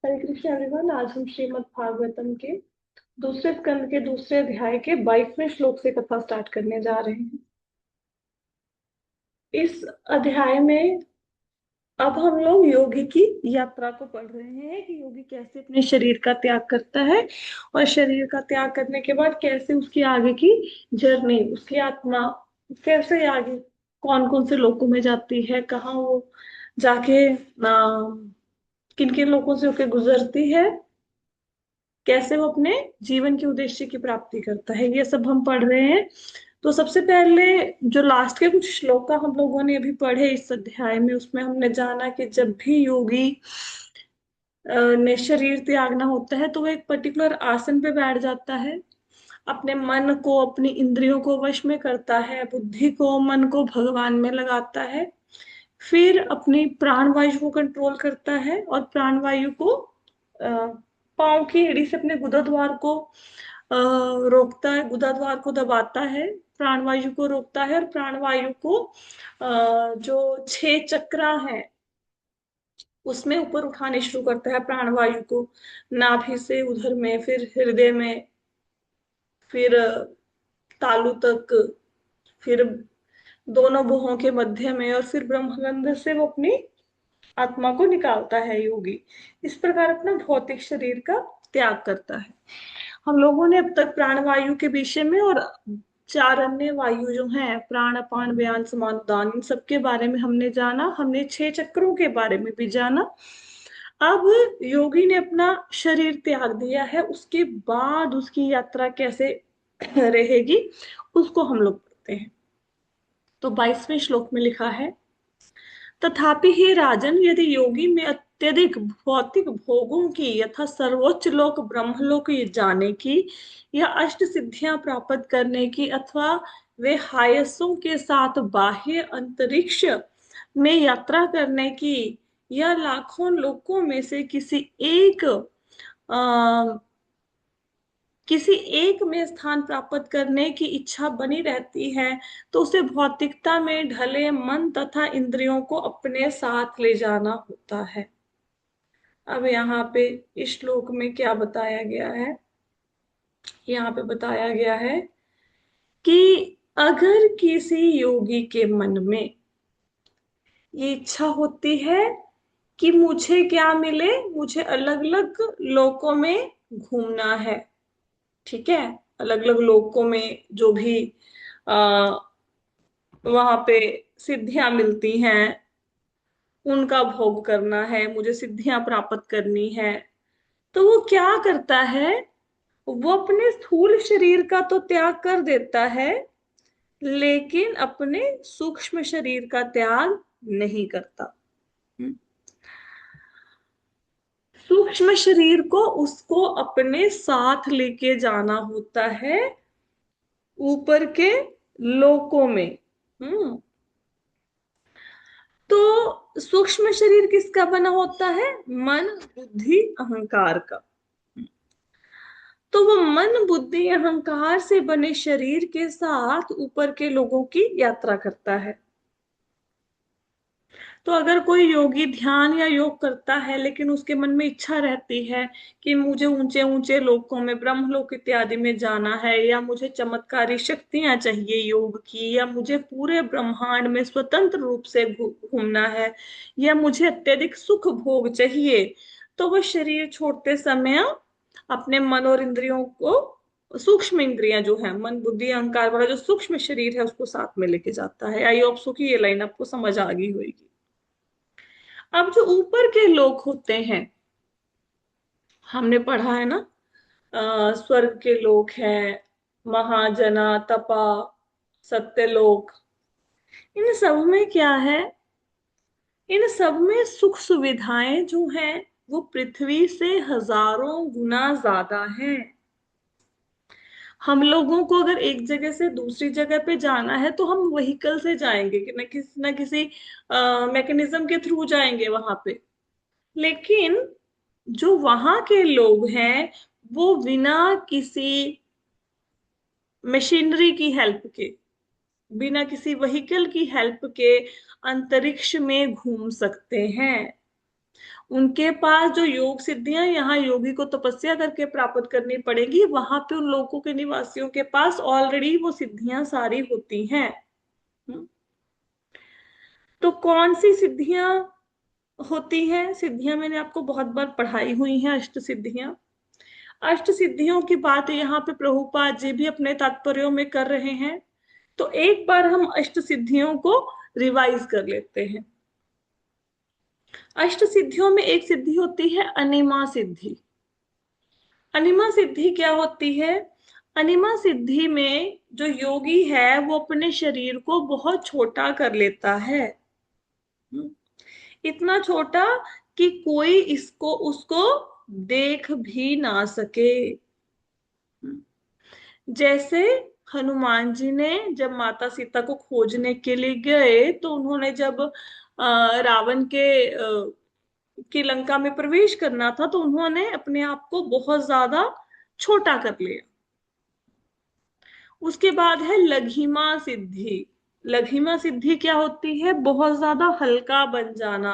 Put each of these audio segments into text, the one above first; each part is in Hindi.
हरे कृष्ण एवरीवन। आज हम श्रीमद् भागवतम के दूसरे स्कंद के दूसरे अध्याय के 22वें श्लोक से कथा स्टार्ट करने जा रहे हैं। इस अध्याय में अब हम लोग योगी की यात्रा को पढ़ रहे हैं कि योगी कैसे अपने शरीर का त्याग करता है और शरीर का त्याग करने के बाद कैसे उसकी आगे की जर्नी, उसकी आत्मा कैसे आगे कौन कौन से लोकों में जाती है, कहाँ वो जाके किन किन लोगों से होके गुजरती है, कैसे वो अपने जीवन के उद्देश्य की प्राप्ति करता है, ये सब हम पढ़ रहे हैं। तो सबसे पहले जो लास्ट के कुछ श्लोक का हम लोगों ने अभी पढ़े इस अध्याय में, उसमें हमने जाना कि जब भी योगी ने शरीर त्यागना होता है तो वो एक पर्टिकुलर आसन पे बैठ जाता है, अपने मन को अपनी इंद्रियों को वश में करता है, बुद्धि को मन को भगवान में लगाता है, फिर अपनी प्राणवायु को कंट्रोल करता है और प्राणवायु को पाँव की एड़ी से अपने गुदाद्वार को रोकता है, गुदाद्वार को दबाता है, प्राणवायु को रोकता है और प्राणवायु को जो 6 चक्रा है उसमें ऊपर उठाने शुरू करता है प्राणवायु को, नाभि से उधर में, फिर हृदय में, फिर तालू तक, फिर दोनों भुवों के मध्य में, और फिर ब्रह्मरंध्र से वो अपनी आत्मा को निकालता है योगी। इस प्रकार अपना भौतिक शरीर का त्याग करता है। हम लोगों ने अब तक प्राणवायु के विषय में और 4 अन्य वायु जो हैं, प्राण अपान व्यान समान उदान, इन सबके बारे में हमने जाना। हमने 6 चक्रों के बारे में भी जाना। अब योगी ने अपना शरीर त्याग दिया है, उसके बाद उसकी यात्रा कैसे रहेगी उसको हम लोग पढ़ते हैं। तो 22वें श्लोक में लिखा है, तथापि हे राजन, यदि योगी में अत्यधिक भौतिक भोगों की यथा सर्वोच्च लोक ब्रह्मलोक जाने की या अष्ट सिद्धियां प्राप्त करने की अथवा वे हायसों के साथ बाह्य अंतरिक्ष में यात्रा करने की या लाखों लोकों में से किसी एक में स्थान प्राप्त करने की इच्छा बनी रहती है, तो उसे भौतिकता में ढले मन तथा इंद्रियों को अपने साथ ले जाना होता है। अब यहाँ पे इस श्लोक में क्या बताया गया है? यहाँ पे बताया गया है कि अगर किसी योगी के मन में ये इच्छा होती है कि मुझे क्या मिले, मुझे अलग अलग लोकों में घूमना है, ठीक है, अलग अलग लोकों में जो भी आ, वहां पे सिद्धियां मिलती हैं उनका भोग करना है, मुझे सिद्धियां प्राप्त करनी है, तो वो क्या करता है? वो अपने स्थूल शरीर का तो त्याग कर देता है, लेकिन अपने सूक्ष्म शरीर का त्याग नहीं करता। हम्म। सूक्ष्म शरीर को उसको अपने साथ लेके जाना होता है ऊपर के लोकों में। हम्म। तो सूक्ष्म शरीर किसका बना होता है? मन बुद्धि अहंकार का। तो वो मन बुद्धि अहंकार से बने शरीर के साथ ऊपर के लोगों की यात्रा करता है। तो अगर कोई योगी ध्यान या योग करता है लेकिन उसके मन में इच्छा रहती है कि मुझे ऊंचे ऊंचे लोकों में, ब्रह्मलोक इत्यादि में जाना है, या मुझे चमत्कारी शक्तियां चाहिए योग की, या मुझे पूरे ब्रह्मांड में स्वतंत्र रूप से घूमना है, या मुझे अत्यधिक सुख भोग चाहिए, तो वह शरीर छोड़ते समय अपने मन और इंद्रियों को, सूक्ष्म इंद्रियां जो है, मन बुद्धि अहंकार वाला जो सूक्ष्म शरीर है, उसको साथ में लेके जाता है। आई होप सो कि ये लाइन आपको समझ आ गई होगी। अब जो ऊपर के लोग होते हैं, हमने पढ़ा है ना, स्वर्ग के लोग हैं, महाजना, तपा, सत्यलोक, इन सब में क्या है? इन सब में सुख सुविधाएं जो हैं वो पृथ्वी से हजारों गुना ज्यादा हैं। हम लोगों को अगर एक जगह से दूसरी जगह पे जाना है तो हम व्हीकल से जाएंगे, कि न किसी मैकेनिज्म के थ्रू जाएंगे वहां पे। लेकिन जो वहां के लोग हैं वो बिना किसी मशीनरी की हेल्प के, बिना किसी व्हीकल की हेल्प के अंतरिक्ष में घूम सकते हैं। उनके पास जो योग सिद्धियां यहाँ योगी को तपस्या करके प्राप्त करनी पड़ेगी, वहां पे उन लोगों के निवासियों के पास ऑलरेडी वो सिद्धियां सारी होती हैं। हम्म। तो कौन सी सिद्धियां होती हैं? सिद्धियां मैंने आपको बहुत बार पढ़ाई हुई हैं, अष्ट सिद्धियां। अष्ट सिद्धियों की बात यहाँ पे प्रभुपाद जी भी अपने तात्पर्यों में कर रहे हैं। तो एक बार हम अष्ट सिद्धियों को रिवाइज कर लेते हैं। अष्ट सिद्धियों में एक सिद्धि होती है अनिमा सिद्धि। अनिमा सिद्धि क्या होती है? अनिमा सिद्धि में जो योगी है वो अपने शरीर को बहुत छोटा कर लेता है। हम्म, इतना छोटा कि कोई इसको उसको देख भी ना सके। जैसे हनुमान जी ने जब माता सीता को खोजने के लिए गए, तो उन्होंने जब रावण की लंका में प्रवेश करना था, तो उन्होंने अपने आप को बहुत ज्यादा छोटा कर लिया। उसके बाद है लघिमा सिद्धि। लघिमा सिद्धि क्या होती है? बहुत ज्यादा हल्का बन जाना।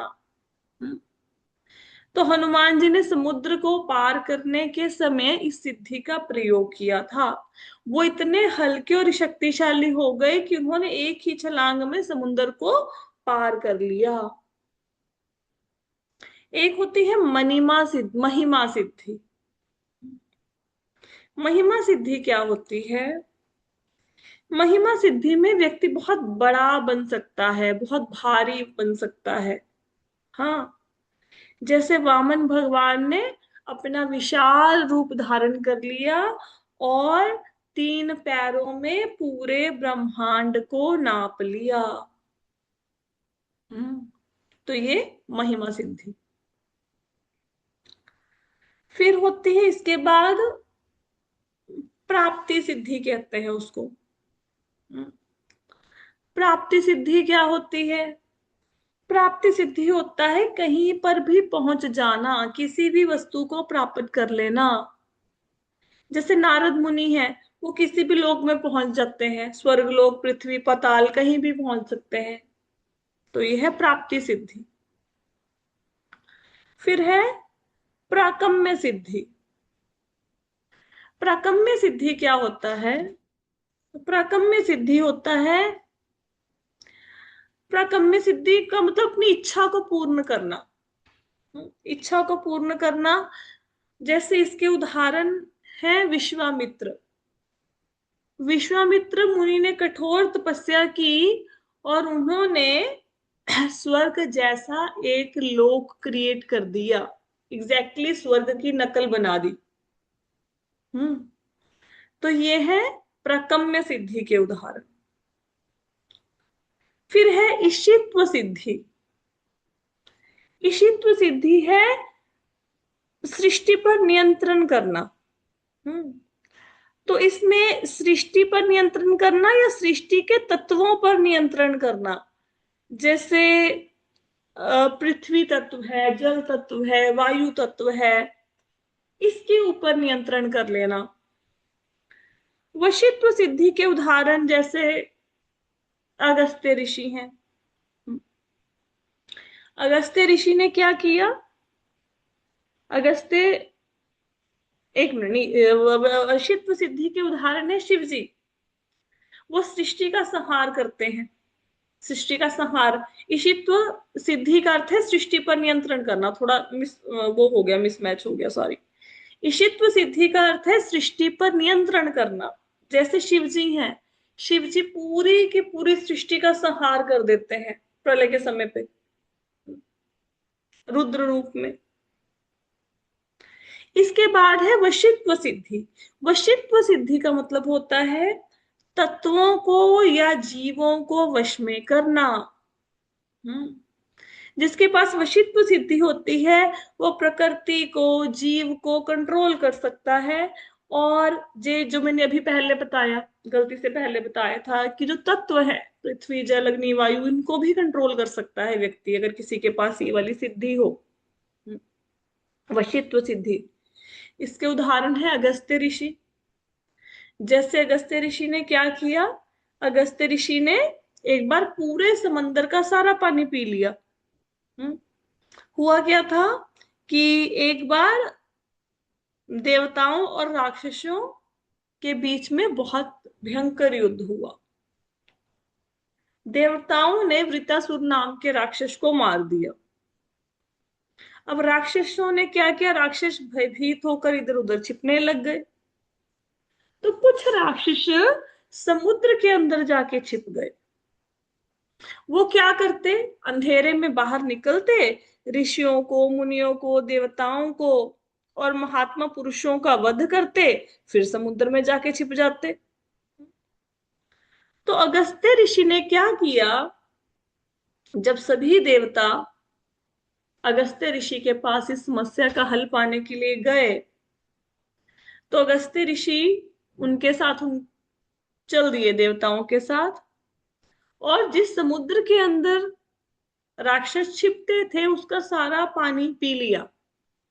तो हनुमान जी ने समुद्र को पार करने के समय इस सिद्धि का प्रयोग किया था। वो इतने हल्के और शक्तिशाली हो गए कि उन्होंने एक ही छलांग में समुद्र को पार कर लिया। एक होती है महिमा सिद्धि। महिमा सिद्धि क्या होती है? महिमा सिद्धि में व्यक्ति बहुत बड़ा बन सकता है, बहुत भारी बन सकता है। हाँ, जैसे वामन भगवान ने अपना विशाल रूप धारण कर लिया और 3 पैरों में पूरे ब्रह्मांड को नाप लिया। हम्म, तो ये महिमा सिद्धि। फिर होती है इसके बाद प्राप्ति सिद्धि, कहते हैं उसको। हम्म, प्राप्ति सिद्धि क्या होती है? प्राप्ति सिद्धि होता है कहीं पर भी पहुंच जाना, किसी भी वस्तु को प्राप्त कर लेना। जैसे नारद मुनि है, वो किसी भी लोक में पहुंच जाते हैं, स्वर्ग लोक, पृथ्वी, पाताल, कहीं भी पहुंच सकते हैं। तो यह है प्राप्ति सिद्धि। फिर है प्राकम्य सिद्धि। प्राकम्य सिद्धि क्या होता है? प्राकम्य सिद्धि होता है, प्राकम्य सिद्धि का मतलब अपनी इच्छा को पूर्ण करना। इच्छा को पूर्ण करना। जैसे इसके उदाहरण है विश्वामित्र। विश्वामित्र मुनि ने कठोर तपस्या की और उन्होंने स्वर्ग जैसा एक लोक क्रिएट कर दिया। एग्जैक्टली स्वर्ग की नकल बना दी। हम्म। तो ये है प्रकम्य सिद्धि के उदाहरण। फिर है इशित्व सिद्धि। इशित्व सिद्धि है सृष्टि पर नियंत्रण करना। हम्म। तो इसमें सृष्टि पर नियंत्रण करना या सृष्टि के तत्वों पर नियंत्रण करना। जैसे पृथ्वी तत्व है, जल तत्व है, वायु तत्व है, इसके ऊपर नियंत्रण कर लेना। वशित्व सिद्धि के उदाहरण जैसे अगस्त्य ऋषि हैं। अगस्त्य ऋषि ने क्या किया? अगस्त्य, एक मिनट नहीं, वशित्व सिद्धि के उदाहरण है शिव जी। वो सृष्टि का संहार करते हैं, सृष्टि का संहार। इशित्व सिद्धि का अर्थ है सृष्टि पर नियंत्रण करना। थोड़ा वो हो गया, मिसमैच हो गया, सॉरी। इशित्व सिद्धि का अर्थ है सृष्टि पर नियंत्रण करना। जैसे शिव जी हैं, शिव जी पूरी की पूरी सृष्टि का संहार कर देते हैं प्रलय के समय पे, रुद्र रूप में। इसके बाद है वशित्व सिद्धि। वशित्व सिद्धि का मतलब होता है तत्वों को या जीवों को वश में करना। हम्म। जिसके पास वशित्व सिद्धि होती है, वो प्रकृति को, जीव को कंट्रोल कर सकता है। और जे जो मैंने अभी पहले बताया, गलती से पहले बताया था, कि जो तत्व है पृथ्वी, जल, अग्नि, वायु, इनको भी कंट्रोल कर सकता है व्यक्ति, अगर किसी के पास ये वाली सिद्धि हो। वशित्व सिद्धि। इसके उदाहरण है अगस्त्य ऋषि। जैसे अगस्त्य ऋषि ने क्या किया? अगस्त्य ऋषि ने एक बार पूरे समंदर का सारा पानी पी लिया। हम्म। हुआ क्या था कि एक बार देवताओं और राक्षसों के बीच में बहुत भयंकर युद्ध हुआ। देवताओं ने वृत्तासुर नाम के राक्षस को मार दिया। अब राक्षसों ने क्या किया, राक्षस भयभीत होकर इधर उधर छिपने लग गए। तो कुछ राक्षस समुद्र के अंदर जाके छिप गए। वो क्या करते, अंधेरे में बाहर निकलते, ऋषियों को, मुनियों को, देवताओं को और महात्मा पुरुषों का वध करते, फिर समुद्र में जाके छिप जाते। तो अगस्त्य ऋषि ने क्या किया, जब सभी देवता अगस्त्य ऋषि के पास इस समस्या का हल पाने के लिए गए, तो अगस्त्य ऋषि उनके साथ चल दिए देवताओं के साथ, और जिस समुद्र के अंदर राक्षस छिपते थे उसका सारा पानी पी लिया।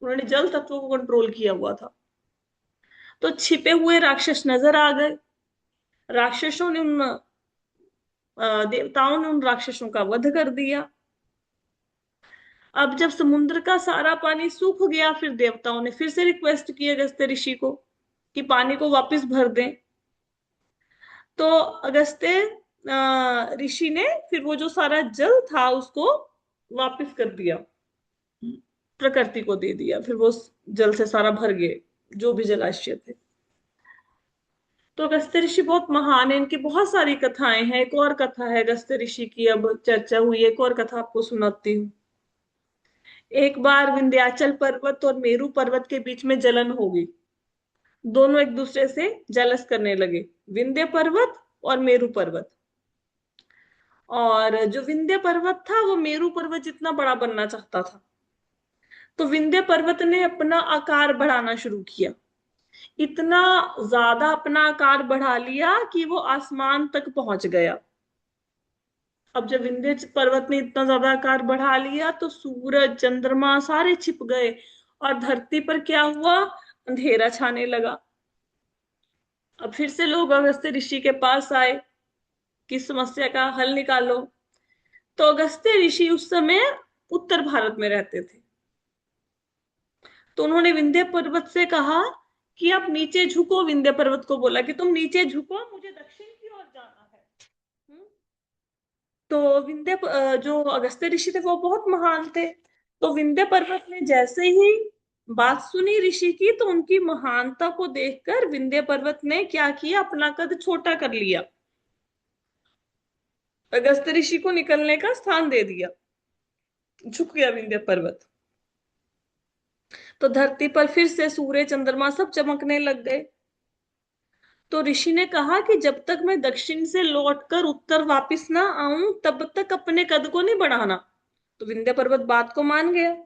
उन्होंने जल तत्वों को कंट्रोल किया हुआ था। तो छिपे हुए राक्षस नजर आ गए। राक्षसों ने उन देवताओं ने उन राक्षसों का वध कर दिया। अब जब समुद्र का सारा पानी सूख गया, फिर देवताओं ने फिर से रिक्वेस्ट की अगस्त्य ऋषि को कि पानी को वापस भर दें। तो अगस्त्य ऋषि ने फिर वो जो सारा जल था उसको वापस कर दिया, प्रकृति को दे दिया। फिर वो जल से सारा भर गए जो भी जलाशय थे। तो अगस्त्य ऋषि बहुत महान है, इनकी बहुत सारी कथाएं हैं। एक और कथा है अगस्त्य ऋषि की, अब चर्चा हुई, एक और कथा आपको सुनाती हूँ। एक बार विंध्याचल पर्वत और मेरू पर्वत के बीच में जलन हो गई। दोनों एक दूसरे से जलस करने लगे, विंध्य पर्वत और मेरू पर्वत। और जो विंध्य पर्वत था वो मेरू पर्वत जितना बड़ा बनना चाहता था। तो विंध्य पर्वत ने अपना आकार बढ़ाना शुरू किया, इतना ज्यादा अपना आकार बढ़ा लिया कि वो आसमान तक पहुंच गया। अब जब विंध्य पर्वत ने इतना ज्यादा आकार बढ़ा लिया तो सूरज चंद्रमा सारे छिप गए, और धरती पर क्या हुआ, अंधेरा छाने लगा। अब फिर से लोग अगस्त्य ऋषि के पास आए कि समस्या का हल निकालो। तो अगस्त्य ऋषि उस समय उत्तर भारत में रहते थे। तो उन्होंने विंध्य पर्वत से कहा कि आप नीचे झुको, विंध्य पर्वत को बोला कि तुम नीचे झुको, मुझे दक्षिण की ओर जाना है। हम्म? तो जो अगस्त्य ऋषि थे वो बहुत महान थे। तो विंध्य पर्वत ने जैसे ही बात सुनी ऋषि की, तो उनकी महानता को देखकर विंध्य पर्वत ने क्या किया, अपना कद छोटा कर लिया, अगस्त्य ऋषि को निकलने का स्थान दे दिया, झुक गया विंध्य पर्वत। तो धरती पर फिर से सूर्य चंद्रमा सब चमकने लग गए। तो ऋषि ने कहा कि जब तक मैं दक्षिण से लौटकर उत्तर वापस ना आऊं तब तक अपने कद को नहीं बढ़ाना। तो विंध्य पर्वत बात को मान गया।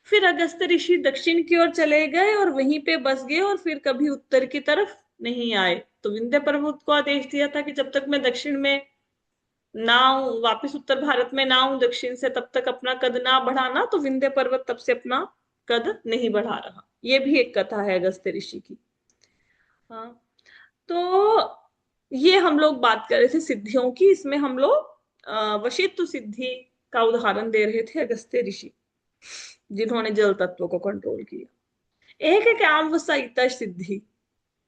फिर अगस्त्य ऋषि दक्षिण की ओर चले गए और वहीं पे बस गए, और फिर कभी उत्तर की तरफ नहीं आए। तो विंध्य पर्वत को आदेश दिया था कि जब तक मैं दक्षिण में ना आऊं, वापिस उत्तर भारत में ना आऊं दक्षिण से, तब तक अपना कद ना बढ़ाना। तो विंध्य पर्वत तब से अपना कद नहीं बढ़ा रहा। ये भी एक कथा है अगस्त्य ऋषि की। हाँ, तो ये हम लोग बात कर रहे थे सिद्धियों की। इसमें हम लोग वशिष्ठ सिद्धि का उदाहरण दे रहे थे, अगस्त्य ऋषि जिन्होंने जल तत्व को कंट्रोल किया। एक है काम वसहिता सिद्धि।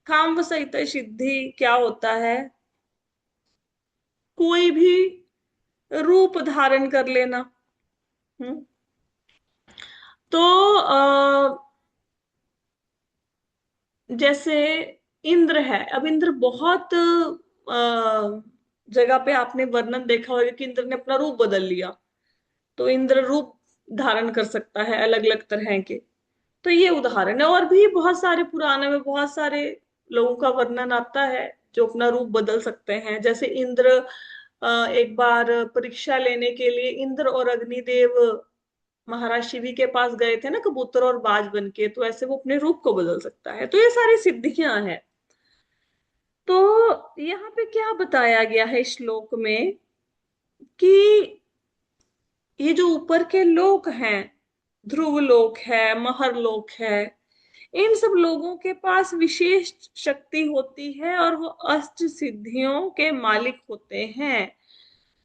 काम वसहिता सिद्धि क्या होता है, कोई भी रूप धारण कर लेना। हम्म तो जैसे इंद्र है। अब इंद्र बहुत जगह पे आपने वर्णन देखा होगा कि इंद्र ने अपना रूप बदल लिया। तो इंद्र रूप धारण कर सकता है अलग अलग तरह के। तो ये उदाहरण है, और भी बहुत सारे पुराने में बहुत सारे लोगों का वर्णन आता है जो अपना रूप बदल सकते हैं। जैसे इंद्र एक बार परीक्षा लेने के लिए इंद्र और अग्निदेव महाराज शिवी के पास गए थे ना, कबूतर और बाज बन के। तो ऐसे वो अपने रूप को बदल सकता है। तो ये सारी सिद्धियां हैं। तो यहाँ पे क्या बताया गया है श्लोक में कि ये जो ऊपर के लोक हैं, ध्रुव लोक है, महर लोक है, इन सब लोगों के पास विशेष शक्ति होती है और वो अष्ट सिद्धियों के मालिक होते हैं।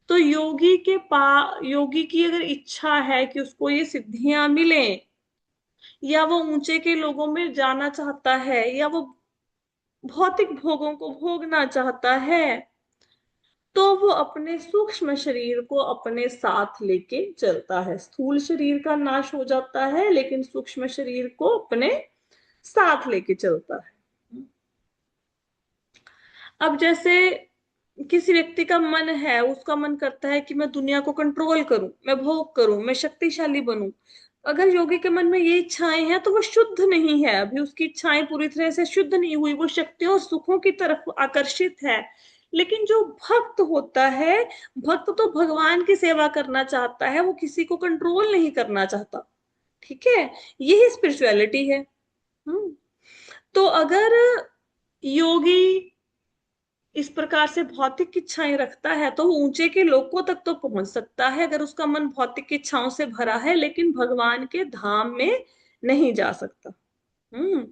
तो योगी की अगर इच्छा है कि उसको ये सिद्धियां मिले, या वो ऊंचे के लोगों में जाना चाहता है, या वो भौतिक भोगों को भोगना चाहता है, तो वो अपने सूक्ष्म शरीर को अपने साथ लेके चलता है। स्थूल शरीर का नाश हो जाता है, लेकिन सूक्ष्म शरीर को अपने साथ लेके चलता है। अब जैसे किसी व्यक्ति का मन है, उसका मन करता है कि मैं दुनिया को कंट्रोल करूं, मैं भोग करूं, मैं शक्तिशाली बनूं। अगर योगी के मन में ये इच्छाएं हैं तो वो शुद्ध नहीं है, अभी उसकी इच्छाएं पूरी तरह से शुद्ध नहीं हुई, वो शक्तियों और सुखों की तरफ आकर्षित है। लेकिन जो भक्त होता है, भक्त तो भगवान की सेवा करना चाहता है, वो किसी को कंट्रोल नहीं करना चाहता। ठीक है, यही स्पिरिचुअलिटी है। हम्म। तो अगर योगी इस प्रकार से भौतिक इच्छाएं रखता है तो वो ऊंचे के लोकों तक तो पहुंच सकता है, अगर उसका मन भौतिक इच्छाओं से भरा है, लेकिन भगवान के धाम में नहीं जा सकता। हम्म।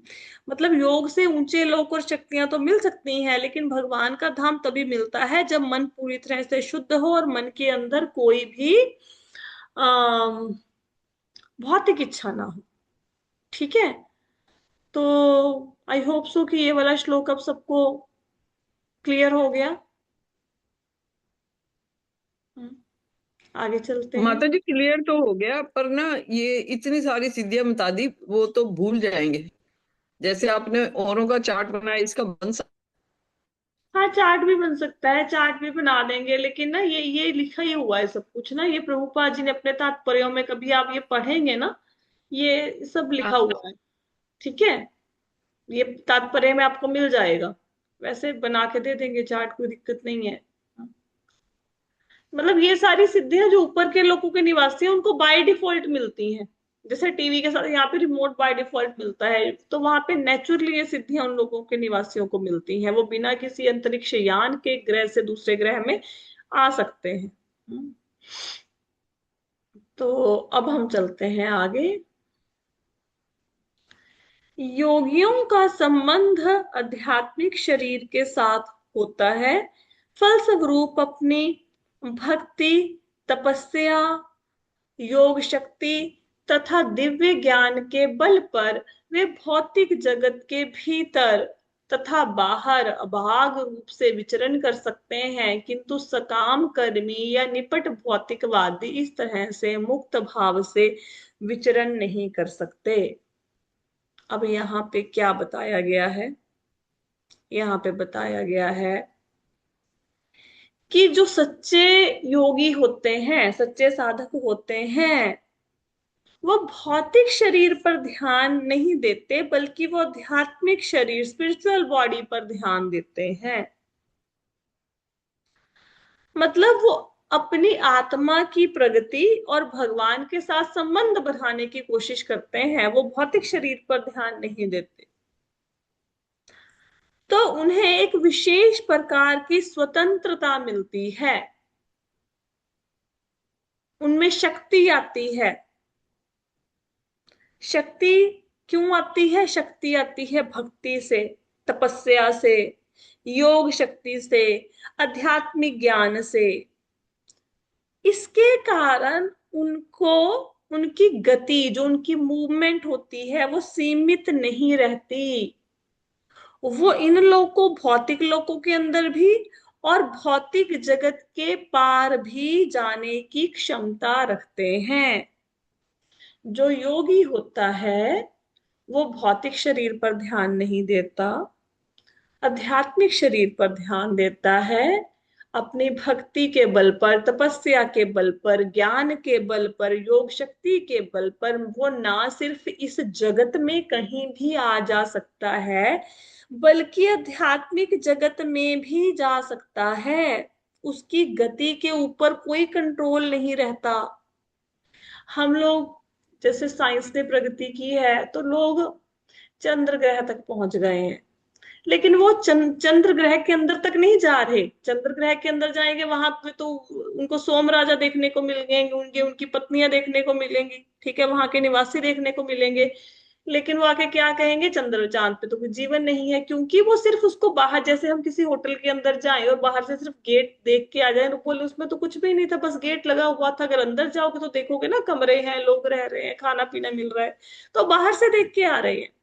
मतलब योग से ऊंचे लोक और शक्तियां तो मिल सकती हैं, लेकिन भगवान का धाम तभी मिलता है जब मन पूरी तरह से शुद्ध हो और मन के अंदर कोई भी अम भौतिक इच्छा ना हो। ठीक है। तो आई होप सो कि ये वाला श्लोक अब सबको क्लियर हो गया। हम्म, आगे चलते हैं। माता जी क्लियर तो हो गया, पर ना ये इतनी सारी सिद्धियां बता दी, वो तो भूल जाएंगे। जैसे आपने औरों का चार्ट बनाया, इसका बन सकता। हाँ, चार्ट भी बन सकता है, चार्ट भी बना देंगे, लेकिन ना ये लिखा ही हुआ है सब कुछ ना, ये प्रभुपाद जी ने अपने तात्पर्यों में, कभी आप ये पढ़ेंगे ना, ये सब लिखा हुआ है। ठीक है, ये तात्पर्य में आपको मिल जाएगा। वैसे बना के दे देंगे चार्ट, कोई दिक्कत नहीं है। मतलब ये सारी सिद्धियां जो ऊपर के लोगों के निवासी हैं उनको बाय डिफॉल्ट मिलती हैं। जैसे टीवी के साथ यहाँ पे रिमोट बाय डिफॉल्ट मिलता है, तो वहां पे नेचुरली ये सिद्धियां उन लोगों के निवासियों को मिलती हैं, वो बिना किसी अंतरिक्ष यान के ग्रह से दूसरे ग्रह में आ सकते हैं। हम्म। तो अब हम चलते हैं आगे। योगियों का संबंध आध्यात्मिक शरीर के साथ होता है, फलस्वरूप अपनी भक्ति, तपस्या, योग शक्ति तथा दिव्य ज्ञान के बल पर वे भौतिक जगत के भीतर तथा बाहर अभाग रूप से विचरण कर सकते हैं, किंतु सकाम कर्मी या निपट भौतिकवादी इस तरह से मुक्त भाव से विचरण नहीं कर सकते। अब यहाँ पे क्या बताया गया है? यहाँ पे बताया गया है कि जो सच्चे योगी होते हैं, सच्चे साधक होते हैं, वो भौतिक शरीर पर ध्यान नहीं देते, बल्कि वो आध्यात्मिक शरीर, स्पिरिचुअल बॉडी पर ध्यान देते हैं। मतलब वो अपनी आत्मा की प्रगति और भगवान के साथ संबंध बढ़ाने की कोशिश करते हैं, वो भौतिक शरीर पर ध्यान नहीं देते। तो उन्हें एक विशेष प्रकार की स्वतंत्रता मिलती है, उनमें शक्ति आती है। शक्ति क्यों आती है? शक्ति आती है भक्ति से, तपस्या से, योग शक्ति से, आध्यात्मिक ज्ञान से। इसके कारण उनको, उनकी गति, जो उनकी मूवमेंट होती है, वो सीमित नहीं रहती। वो इन लोगों, भौतिक लोगों के अंदर भी और भौतिक जगत के पार भी जाने की क्षमता रखते हैं। जो योगी होता है वो भौतिक शरीर पर ध्यान नहीं देता, आध्यात्मिक शरीर पर ध्यान देता है। अपनी भक्ति के बल पर, तपस्या के बल पर, ज्ञान के बल पर, योग शक्ति के बल पर वो ना सिर्फ इस जगत में कहीं भी आ जा सकता है, बल्कि आध्यात्मिक जगत में भी जा सकता है। उसकी गति के ऊपर कोई कंट्रोल नहीं रहता। हम लोग, जैसे साइंस ने प्रगति की है तो लोग चंद्र ग्रह तक पहुंच गए हैं, लेकिन वो चंद्र ग्रह के अंदर तक नहीं जा रहे। चंद्र ग्रह के अंदर जाएंगे, वहां पे तो उनको सोम राजा देखने को मिलेंगे, उनकी पत्नियां देखने को मिलेंगी, ठीक है, वहां के निवासी देखने को मिलेंगे। लेकिन वो आके क्या कहेंगे, चंद्र चांद पे तो कुछ जीवन नहीं है, क्योंकि वो सिर्फ उसको बाहर, जैसे हम किसी होटल के अंदर जाएं और बाहर से सिर्फ गेट देख के आ जाएं तो बोले उसमें तो कुछ भी नहीं था, बस गेट लगा हुआ था। अगर अंदर जाओगे तो देखोगे ना, कमरे हैं, लोग रह रहे हैं, खाना पीना मिल रहा है, तो बाहर से देख के आ रहे हैं।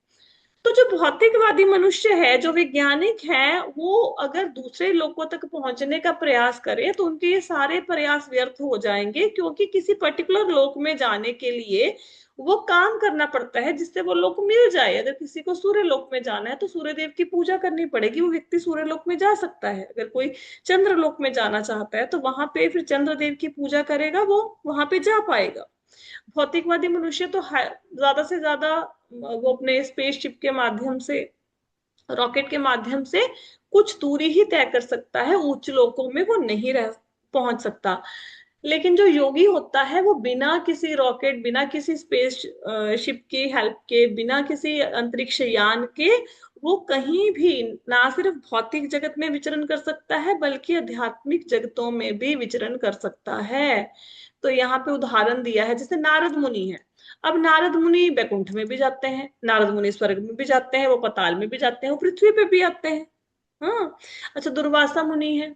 तो जो भौतिकवादी मनुष्य है, जो वैज्ञानिक है, वो अगर दूसरे लोगों तक पहुंचने का प्रयास करे तो उनके ये सारे प्रयास व्यर्थ हो जाएंगे, क्योंकि किसी पर्टिकुलर लोक में जाने के लिए वो काम करना पड़ता है जिससे वो लोक मिल जाए। अगर किसी को सूर्य लोक में जाना है तो सूर्य देव की पूजा करनी पड़ेगी, वो व्यक्ति सूर्य लोक में जा सकता है। अगर कोई चंद्र लोक में जाना चाहता है तो वहां पे फिर चंद्र देव की पूजा करेगा, वो वहां पे जा पाएगा। भौतिकवादी मनुष्य तो ज्यादा से ज्यादा वो अपने स्पेसशिप के माध्यम से, रॉकेट के माध्यम से कुछ दूरी ही तय कर सकता है, उच्च लोकों में वो नहीं रह पहुंच सकता। लेकिन जो योगी होता है वो बिना किसी रॉकेट, बिना किसी स्पेस शिप की हेल्प के, बिना किसी अंतरिक्ष यान के, वो कहीं भी ना सिर्फ भौतिक जगत में विचरण कर सकता है बल्कि आध्यात्मिक जगतों में भी विचरण कर सकता है। तो यहाँ पे उदाहरण दिया है, जैसे नारद मुनि है। अब नारद मुनि बैकुंठ में भी जाते हैं, नारद मुनि स्वर्ग में भी जाते हैं, वो पाताल में भी जाते हैं, वो पृथ्वी पे भी आते हैं। हाँ। अच्छा, दुर्वासा मुनि है,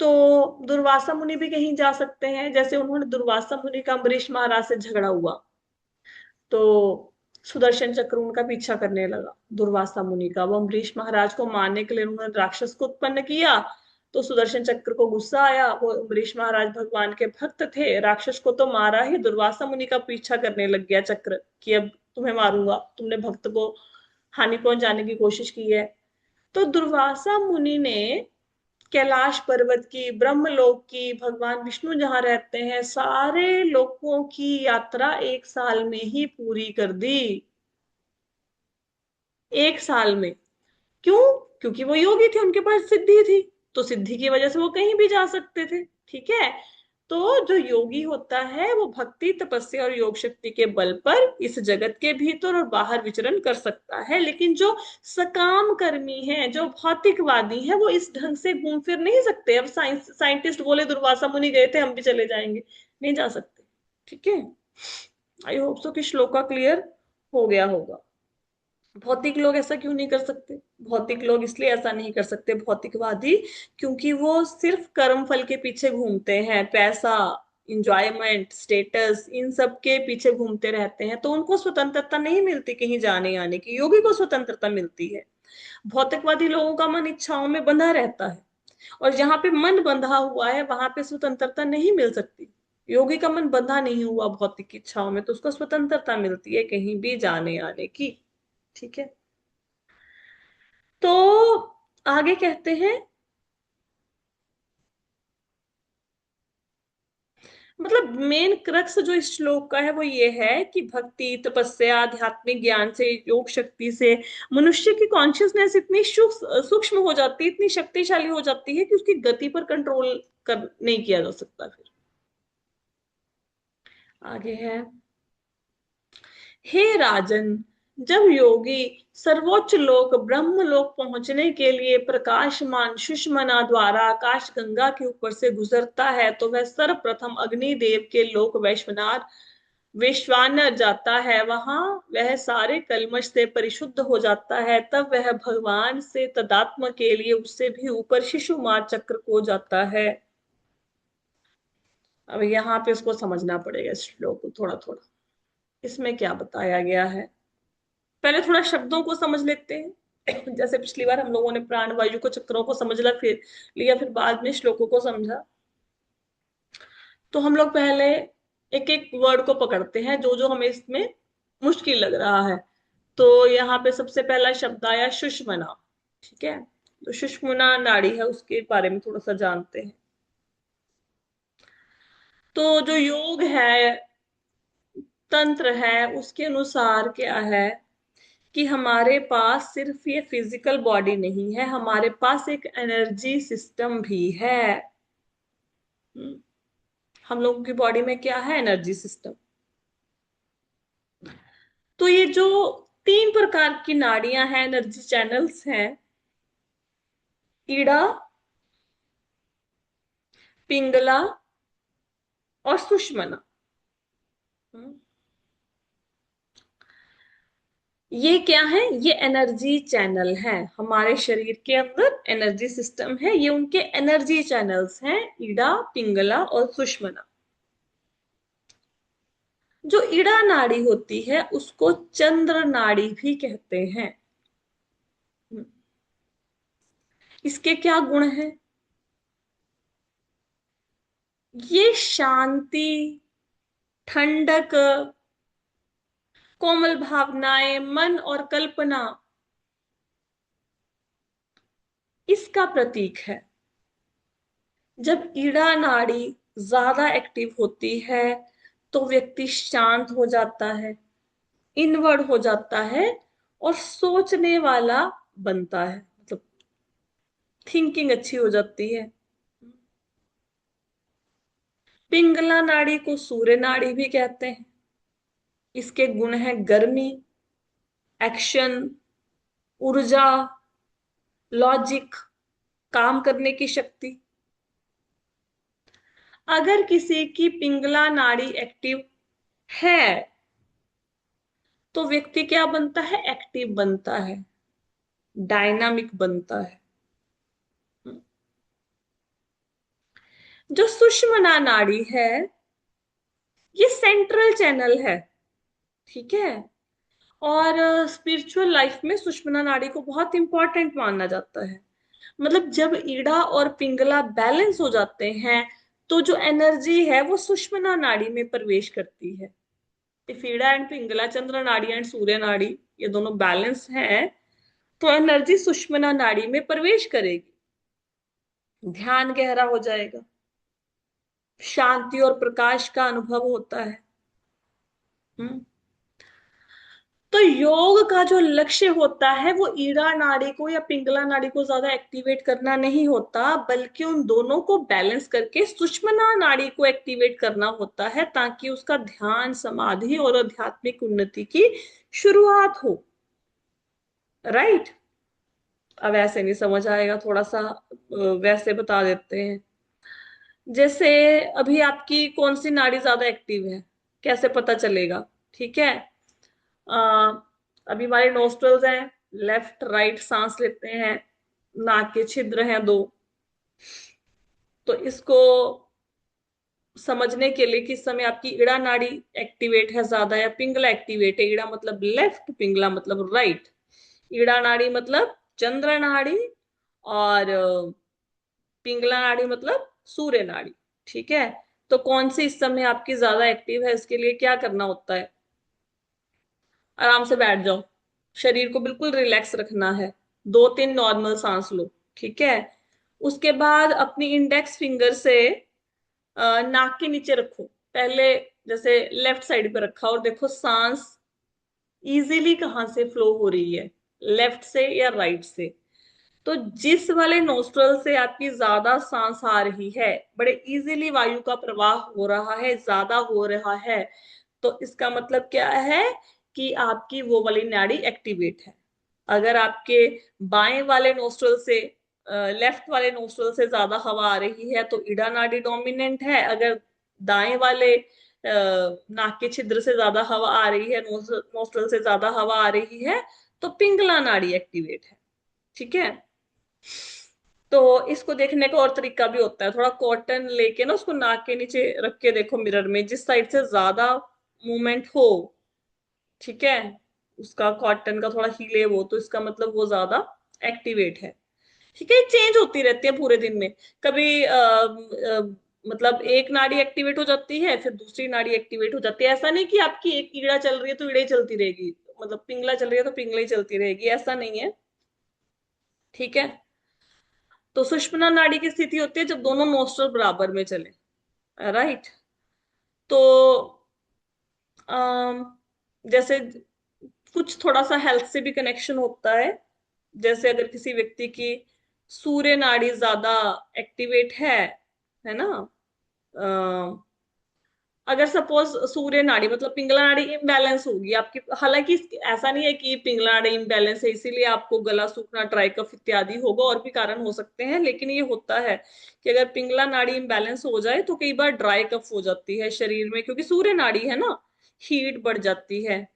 तो दुर्वासा मुनि भी कहीं जा सकते हैं। जैसे उन्होंने, दुर्वासा मुनि का अम्बरीश महाराज से झगड़ा हुआ तो सुदर्शन चक्र उनका पीछा करने लगा, दुर्वासा मुनि का। वो अम्बरीश महाराज को मारने के लिए उन्होंने राक्षस को उत्पन्न किया, तो सुदर्शन चक्र को गुस्सा आया। वो अम्बरीश महाराज भगवान के भक्त थे, राक्षस को तो मारा ही, दुर्वासा मुनि का पीछा करने लग गया चक्र कि अब तुम्हें मारूंगा, तुमने भक्त को हानि पहुंचाने की कोशिश की है। तो दुर्वासा मुनि ने कैलाश पर्वत की, ब्रह्मलोक की, भगवान विष्णु जहां रहते हैं, सारे लोकों की यात्रा 1 साल में ही पूरी कर दी। 1 साल में। क्यों? क्योंकि वो योगी थे, उनके पास सिद्धि थी, तो सिद्धि की वजह से वो कहीं भी जा सकते थे। ठीक है। तो जो योगी होता है वो भक्ति, तपस्या और योग शक्ति के बल पर इस जगत के भीतर और बाहर विचरण कर सकता है। लेकिन जो सकाम कर्मी है, जो भौतिकवादी है, वो इस ढंग से घूम फिर नहीं सकते। अब साइंटिस्ट बोले दुर्वासा मुनि गए थे, हम भी चले जाएंगे, नहीं जा सकते। ठीक है। आई होप सो कि श्लोका क्लियर हो गया होगा। भौतिक लोग ऐसा क्यों नहीं कर सकते? भौतिक लोग इसलिए ऐसा नहीं कर सकते, भौतिकवादी, क्योंकि वो सिर्फ कर्म फल के पीछे घूमते हैं, पैसा, इंजॉयमेंट, स्टेटस, इन सब के पीछे घूमते रहते हैं, तो उनको स्वतंत्रता नहीं मिलती कहीं जाने आने की। योगी को स्वतंत्रता मिलती है। भौतिकवादी लोगों का मन इच्छाओं में बंधा रहता है, और जहां पे मन बंधा हुआ है वहां पे स्वतंत्रता नहीं मिल सकती। योगी का मन बंधा नहीं हुआ भौतिक इच्छाओं में, तो उसको स्वतंत्रता मिलती है कहीं भी जाने आने की। ठीक है। तो आगे कहते हैं, मतलब मेन क्रक्स जो इस श्लोक का है वो ये है कि भक्ति, तपस्या, आध्यात्मिक ज्ञान से, योग शक्ति से मनुष्य की कॉन्शियसनेस इतनी सूक्ष्म हो जाती है, इतनी शक्तिशाली हो जाती है कि उसकी गति पर कंट्रोल कर नहीं किया जा सकता फिर। आगे है, हे राजन, जब योगी सर्वोच्च लोक ब्रह्म लोक पहुंचने के लिए प्रकाशमान सुषमना द्वारा आकाश गंगा के ऊपर से गुजरता है तो वह सर्वप्रथम अग्निदेव के लोक वैश्वनाथ वैश्वानर जाता है। वहां वह सारे कल्मश से परिशुद्ध हो जाता है, तब वह भगवान से तदात्म के लिए उससे भी ऊपर शिशुमार चक्र को जाता है। अब यहाँ पे उसको समझना पड़ेगा इस श्लोक को थोड़ा थोड़ा, इसमें क्या बताया गया है। पहले थोड़ा शब्दों को समझ लेते हैं। जैसे पिछली बार हम लोगों ने प्राण वायु को, चक्रों को समझ लिया, फिर बाद में श्लोकों को समझा। तो हम लोग पहले एक एक वर्ड को पकड़ते हैं जो जो हमें इसमें मुश्किल लग रहा है। तो यहाँ पे सबसे पहला शब्द आया सुषमना। ठीक है। तो सुषमना नाड़ी है, उसके बारे में थोड़ा सा जानते हैं। तो जो योग है, तंत्र है, उसके अनुसार क्या है कि हमारे पास सिर्फ ये फिजिकल बॉडी नहीं है, हमारे पास एक एनर्जी सिस्टम भी है। हम्म, हम लोगों की बॉडी में क्या है? Energy system. तो ये जो 3 प्रकार की नाड़ियां हैं, एनर्जी चैनल्स हैं, ईड़ा, पिंगला और सुषमना। हम्म, ये क्या है? ये एनर्जी चैनल है, हमारे शरीर के अंदर एनर्जी सिस्टम है, ये उनके एनर्जी चैनल्स हैं, इड़ा, पिंगला और सुषुम्ना। जो इड़ा नाड़ी होती है उसको चंद्र नाड़ी भी कहते हैं। इसके क्या गुण हैं? ये शांति, ठंडक, कोमल भावनाएं, मन और कल्पना, इसका प्रतीक है। जब ईड़ा नाड़ी ज्यादा एक्टिव होती है तो व्यक्ति शांत हो जाता है, इनवर्ड हो जाता है और सोचने वाला बनता है, मतलब थिंकिंग अच्छी हो जाती है। पिंगला नाड़ी को सूर्य नाड़ी भी कहते हैं। इसके गुण है गर्मी, एक्शन, ऊर्जा, लॉजिक, काम करने की शक्ति। अगर किसी की पिंगला नाड़ी एक्टिव है तो व्यक्ति क्या बनता है? एक्टिव बनता है, डायनामिक बनता है। जो सुषुम्ना नाड़ी है ये सेंट्रल चैनल है, ठीक है। और स्पिरिचुअल लाइफ में सुषुम्ना नाड़ी को बहुत इंपॉर्टेंट माना जाता है। मतलब जब ईड़ा और पिंगला बैलेंस हो जाते हैं तो जो एनर्जी है वो सुषुम्ना नाड़ी में प्रवेश करती है। इफ ईड़ा एंड पिंगला, चंद्र नाड़ी एंड सूर्य नाड़ी, ये दोनों बैलेंस हैं तो एनर्जी सुषुम्ना नाड़ी में प्रवेश करेगी, ध्यान गहरा हो जाएगा, शांति और प्रकाश का अनुभव होता है। हम्म। तो योग का जो लक्ष्य होता है वो ईड़ा नाड़ी को या पिंगला नाड़ी को ज्यादा एक्टिवेट करना नहीं होता, बल्कि उन दोनों को बैलेंस करके सुषुम्ना नाड़ी को एक्टिवेट करना होता है, ताकि उसका ध्यान, समाधि और आध्यात्मिक उन्नति की शुरुआत हो। राइट। अब ऐसे नहीं समझ आएगा, थोड़ा सा वैसे बता देते हैं। जैसे अभी आपकी कौन सी नाड़ी ज्यादा एक्टिव है, कैसे पता चलेगा? ठीक है। आ, अभी हमारे नोस्ट्रल्स हैं, लेफ्ट राइट सांस लेते हैं, नाक के छिद्र हैं दो। तो इसको समझने के लिए कि इस समय आपकी इड़ा नाड़ी एक्टिवेट है ज्यादा या पिंगला एक्टिवेट है। इड़ा मतलब लेफ्ट, पिंगला मतलब राइट। इड़ा नाड़ी मतलब चंद्र नाड़ी, और पिंगला नाड़ी मतलब सूर्य नाड़ी। ठीक है। तो कौन सी इस समय आपकी ज्यादा एक्टिव है, इसके लिए क्या करना होता है? आराम से बैठ जाओ, शरीर को बिल्कुल रिलैक्स रखना है, 2-3 नॉर्मल सांस लो। ठीक है। उसके बाद अपनी इंडेक्स फिंगर से नाक के नीचे रखो पहले, जैसे लेफ्ट साइड पे रखा, और देखो सांस इजीली कहाँ से फ्लो हो रही है, लेफ्ट से या राइट से। तो जिस वाले नोस्ट्रल से आपकी ज्यादा सांस आ रही है, बड़े इजीली वायु का प्रवाह हो रहा है, ज्यादा हो रहा है, तो इसका मतलब क्या है कि आपकी वो वाली नाड़ी एक्टिवेट है। अगर आपके बाएं वाले नोस्ट्रल से, लेफ्ट वाले नोस्ट्रल से ज्यादा हवा आ रही है तो इड़ा नाड़ी डोमिनेंट है। अगर दाएं वाले नाक के छिद्र से ज्यादा हवा आ रही है, नोस्ट्रल से ज्यादा हवा आ रही है, तो पिंगला नाड़ी एक्टिवेट है। ठीक है। तो इसको देखने का और तरीका भी होता है, थोड़ा कॉटन लेके ना उसको नाक के नीचे रख के देखो मिरर में, जिस साइड से ज्यादा मूवमेंट हो, ठीक है, उसका कॉटन का थोड़ा हिले वो, तो इसका मतलब वो ज्यादा एक्टिवेट है। ठीक है। चेंज होती रहती है पूरे दिन में। कभी मतलब एक नाड़ी एक्टिवेट हो जाती है, फिर दूसरी नाड़ी एक्टिवेट हो जाती है। ऐसा नहीं कि आपकी एक कीड़ा चल रही है तो ईड़ा ही चलती रहेगी, मतलब पिंगला चल रही है तो पिंगला ही चलती रहेगी, ऐसा नहीं है। ठीक है। तो सुषुम्ना नाड़ी की स्थिति होती है जब दोनों नोस्ट्रल बराबर में चले। राइट। तो अम, जैसे कुछ थोड़ा सा हेल्थ से भी कनेक्शन होता है। जैसे अगर किसी व्यक्ति की सूर्य नाड़ी ज्यादा एक्टिवेट है ना, अगर सपोज सूर्य नाड़ी मतलब पिंगला नाड़ी इम्बैलेंस होगी आपकी, हालांकि ऐसा नहीं है कि पिंगला नाड़ी इम्बैलेंस है इसीलिए आपको गला सूखना, ड्राई कफ इत्यादि होगा, और भी कारण हो सकते हैं, लेकिन ये होता है कि अगर पिंगला नाड़ी इम्बैलेंस हो जाए तो कई बार ड्राई कफ हो जाती है शरीर में, क्योंकि सूर्य नाड़ी है ना, हीट बढ़ जाती है।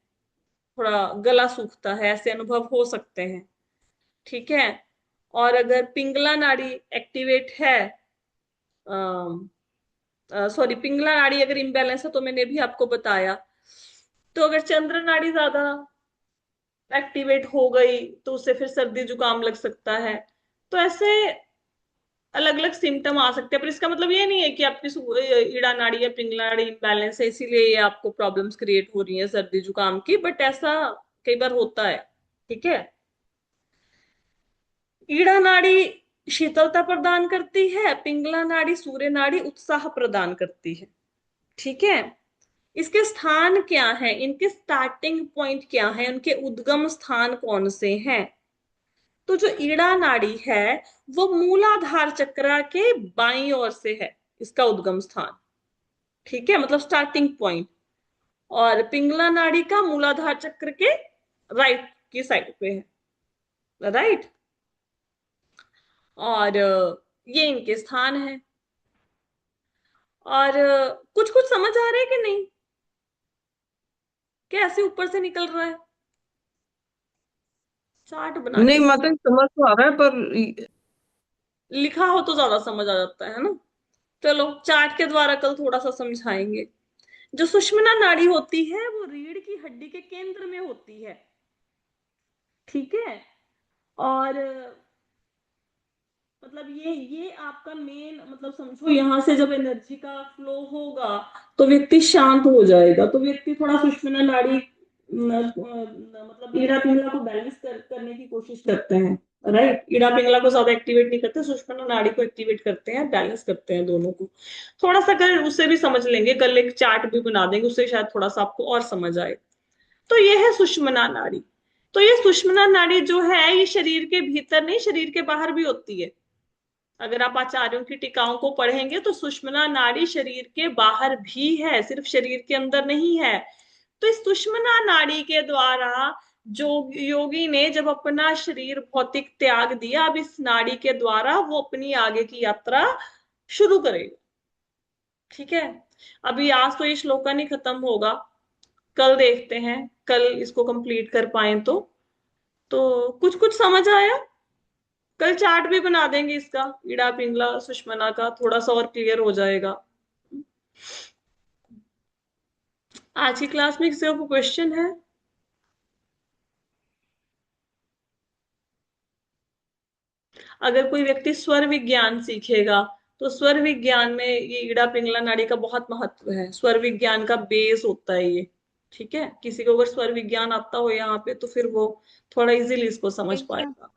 थोड़ा गला सूखता है, ऐसे अनुभव हो सकते हैं। ठीक है। और अगर पिंगला नाड़ी एक्टिवेट है, सॉरी, पिंगला नाड़ी अगर इम्बैलेंस है तो मैंने भी आपको बताया। तो अगर चंद्र नाड़ी ज्यादा एक्टिवेट हो गई तो उससे फिर सर्दी जुकाम लग सकता है। तो ऐसे अलग अलग सिम्टम आ सकते हैं, पर इसका मतलब ये नहीं है कि आपकी ईड़ा नाड़ी या पिंगला नाड़ी इम्बैलेंस है इसीलिए ये आपको प्रॉब्लम्स क्रिएट हो रही है सर्दी जुकाम की, बट ऐसा कई बार होता है। ठीक है। ईड़ा नाड़ी शीतलता प्रदान करती है, पिंगला नाड़ी सूर्य नाड़ी उत्साह प्रदान करती है। ठीक है। इसके स्थान क्या है, इनके स्टार्टिंग पॉइंट क्या है, उनके उद्गम स्थान कौन से हैं? तो जो ईड़ा नाड़ी है वो मूलाधार चक्र के बाईं ओर से है, इसका उद्गम स्थान। ठीक है, मतलब स्टार्टिंग पॉइंट। और पिंगला नाड़ी का मूलाधार चक्र के राइट की साइड पे है, राइट। और ये इनके स्थान है। और कुछ कुछ समझ आ रहा है कि नहीं, कैसे ऊपर से निकल रहा है चार्ट बना नहीं के? मतलब समझ तो आ रहा है पर लिखा हो तो ज्यादा समझ आ जाता है ना। चलो चार्ट के द्वारा कल थोड़ा सा समझाएंगे। जो सुषुम्ना नाड़ी होती है वो रीढ़ की हड्डी के केंद्र में होती है। ठीक है। और मतलब ये आपका मेन, मतलब समझो यहाँ से जब एनर्जी का फ्लो होगा तो व्यक्ति शांत हो जाएगा, तो व्यक्ति थोड़ा सुषुम्ना नाड़ी मतलब ईड़ा पिंगला को बैलेंस करने की कोशिश करते हैं। राइट, ईड़ा पिंगला को ज्यादा एक्टिवेट नहीं करते, सुषुम्ना नाड़ी को एक्टिवेट करते हैं, बैलेंस करते हैं दोनों को। थोड़ा सा कर उससे भी समझ लेंगे, कल एक चार्ट भी बना देंगे, उससे शायद थोड़ा सा आपको और समझ आए। तो ये है सुषुम्ना नाड़ी। तो ये सुषुम्ना नाड़ी जो है ये शरीर के भीतर नहीं, शरीर के बाहर भी होती है। अगर आप आचार्यों की टीकाओं को पढ़ेंगे तो सुषुम्ना नाड़ी शरीर के बाहर भी है, सिर्फ शरीर के अंदर नहीं है। तो इस सुषुम्ना नाड़ी के द्वारा जो योगी ने जब अपना शरीर भौतिक त्याग दिया, अब इस नाड़ी के द्वारा वो अपनी आगे की यात्रा शुरू करेगा। ठीक है। अभी आज तो ये श्लोका नहीं खत्म होगा, कल देखते हैं, कल इसको कंप्लीट कर पाए तो कुछ कुछ समझ आया। कल चार्ट भी बना देंगे इसका, ईड़ा पिंगला सुषमना का, थोड़ा सा और क्लियर हो जाएगा। आज की क्लास में किसी को क्वेश्चन है? अगर कोई व्यक्ति स्वर विज्ञान सीखेगा तो स्वर विज्ञान में ये ईड़ा पिंगला नाड़ी का बहुत महत्व है, स्वर विज्ञान का बेस होता है ये। ठीक है, किसी को अगर स्वर विज्ञान आता हो यहाँ पे तो फिर वो थोड़ा इजीली इसको समझ हरे कृष्णा। पाएगा।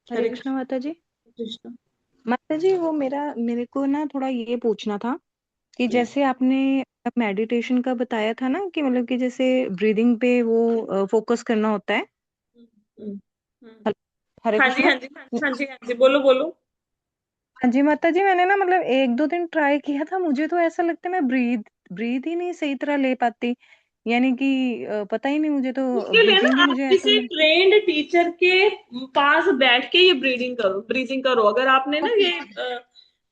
हरे हरे कृष्णा माता जी। कृष्ण। माता जी वो मेरे को ना थोड़ा ये पूछना था कि हम्म, जैसे आपने मेडिटेशन का बताया था ना कि मतलब कि जैसे ब्रीदिंग पे वो फोकस करना होता है। हम्म, हम्म। हल- हरे हाँ जी, कृष्णा। हाँ जी, हाँ जी, हाँ जी, हाँ जी, बोलो बोलो। हाँ जी माता जी, मैंने ना मतलब एक दो दिन ट्राई किया था, मुझे तो ऐसा लगता है मैं ब्रीद ही नहीं सही तरह ले पाती। यानी कि पता ही नहीं, मुझे तो उसके लिए ना ब्रीदिंग भी आप मुझे ऐसा किसी ट्रेंड टीचर के पास बैठ के ये ब्रीदिंग करो। अगर आपने ना ओके। ये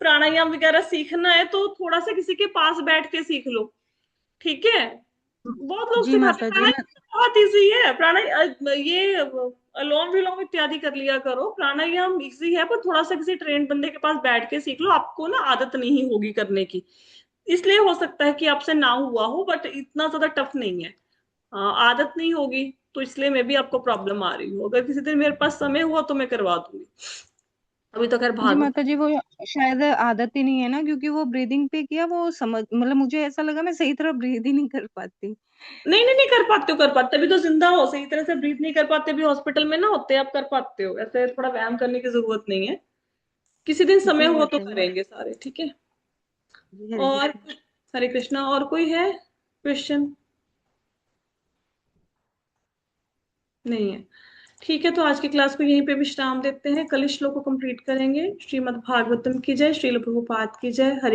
प्राणायाम वगैरह सीखना है तो थोड़ा सा किसी के पास बैठ के सीख लो। ठीक है। बहुत लोग जी सिखाते हैं, माता जी मैं। प्राणायाम बहुत इजी है। ये अलोम विलोम इत्यादि कर लिया करो, प्राणायाम इजी है, पर थोड़ा सा किसी ट्रेंड बंदे के पास बैठ के सीख लो, आपको ना आदत नहीं होगी करने की। इसलिए हो सकता है कि आपसे ना हुआ हो, बट इतना ज्यादा टफ नहीं है। हाँ, आदत नहीं होगी तो इसलिए मैं भी आपको प्रॉब्लम आ रही हूँ। अगर किसी दिन मेरे पास समय हुआ तो मैं करवा दूंगी। अभी तो खैर जी भागवत। माता जी वो शायद आदत ही नहीं है ना, क्योंकि वो ब्रीदिंग पे किया, वो समझ मतलब मुझे ऐसा लगा मैं सही तरह ब्रीद ही नहीं कर पाती। नहीं नहीं नहीं, कर पाते हो, कर पाते, तभी तो जिंदा हो। सही तरह से ब्रीथ नहीं कर पाते भी हॉस्पिटल में ना होते, आप कर पाते हो, ऐसे थोड़ा व्यायाम करने की जरूरत नहीं है। किसी दिन समय जी हुआ तो माता जी। करेंगे सारे। ठीक है। जी हरे और कृष्ण। हरे कृष्णा, और कोई है क्वेश्चन? नहीं है। ठीक है, तो आज की क्लास को यहीं पे विश्राम देते हैं, कल इस श्लोक को कंप्लीट करेंगे। श्रीमद् भागवतम की जय, श्रील प्रभुपाद की जय। हरे